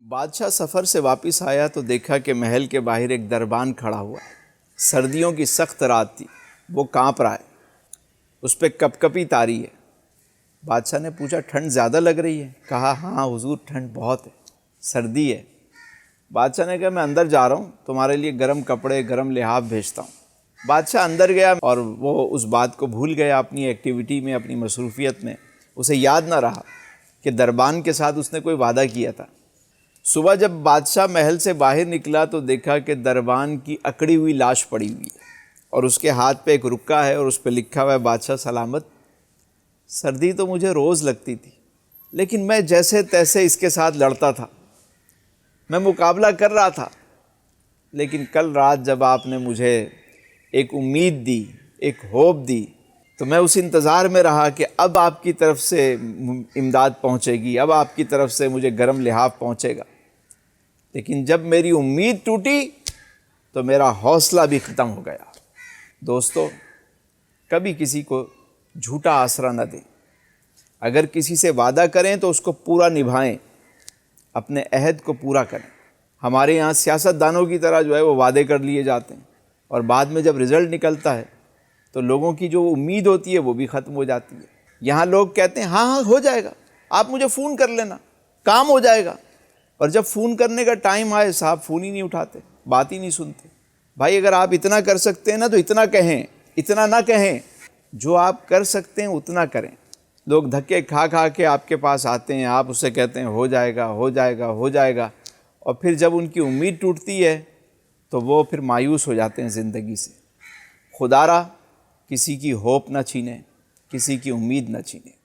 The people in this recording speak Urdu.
بادشاہ سفر سے واپس آیا تو دیکھا کہ محل کے باہر ایک دربان کھڑا ہوا ہے۔ سردیوں کی سخت رات تھی، وہ کانپ رہا ہے، اس پہ کپ کپی طاری ہے۔ بادشاہ نے پوچھا ٹھنڈ زیادہ لگ رہی ہے؟ کہا ہاں حضور ٹھنڈ بہت ہے، سردی ہے۔ بادشاہ نے کہا میں اندر جا رہا ہوں، تمہارے لیے گرم کپڑے گرم لحاف بھیجتا ہوں۔ بادشاہ اندر گیا اور وہ اس بات کو بھول گیا اپنی ایکٹیویٹی میں، اپنی مصروفیت میں۔ اسے یاد نہ رہا کہ دربان کے ساتھ اس نے کوئی وعدہ کیا تھا۔ صبح جب بادشاہ محل سے باہر نکلا تو دیکھا کہ دربان کی اکڑی ہوئی لاش پڑی ہوئی ہے اور اس کے ہاتھ پہ ایک رکا ہے اور اس پہ لکھا ہوا ہے بادشاہ سلامت۔ سردی تو مجھے روز لگتی تھی، لیکن میں جیسے تیسے اس کے ساتھ لڑتا تھا، میں مقابلہ کر رہا تھا۔ لیکن کل رات جب آپ نے مجھے ایک امید دی، ایک ہوپ دی، تو میں اس انتظار میں رہا کہ اب آپ کی طرف سے امداد پہنچے گی، اب آپ کی طرف سے مجھے گرم لحاف پہنچے گا۔ لیکن جب میری امید ٹوٹی تو میرا حوصلہ بھی ختم ہو گیا۔ دوستو، کبھی کسی کو جھوٹا آسرا نہ دیں۔ اگر کسی سے وعدہ کریں تو اس کو پورا نبھائیں، اپنے عہد کو پورا کریں۔ ہمارے یہاں سیاست دانوں کی طرح جو ہے وہ وعدے کر لیے جاتے ہیں، اور بعد میں جب رزلٹ نکلتا ہے تو لوگوں کی جو امید ہوتی ہے وہ بھی ختم ہو جاتی ہے۔ یہاں لوگ کہتے ہیں ہاں ہاں ہو جائے گا، آپ مجھے فون کر لینا، کام ہو جائے گا، اور جب فون کرنے کا ٹائم آئے صاحب فون ہی نہیں اٹھاتے، بات ہی نہیں سنتے۔ بھائی اگر آپ اتنا کر سکتے ہیں نا تو اتنا کہیں، اتنا نہ کہیں۔ جو آپ کر سکتے ہیں اتنا کریں۔ لوگ دھکے کھا کھا کے آپ کے پاس آتے ہیں، آپ اسے کہتے ہیں ہو جائے گا ہو جائے گا ہو جائے گا، اور پھر جب ان کی امید ٹوٹتی ہے تو وہ پھر مایوس ہو جاتے ہیں زندگی سے۔ خدا را کسی کی ہوپ نہ چھینے، کسی کی امید نہ چھینے۔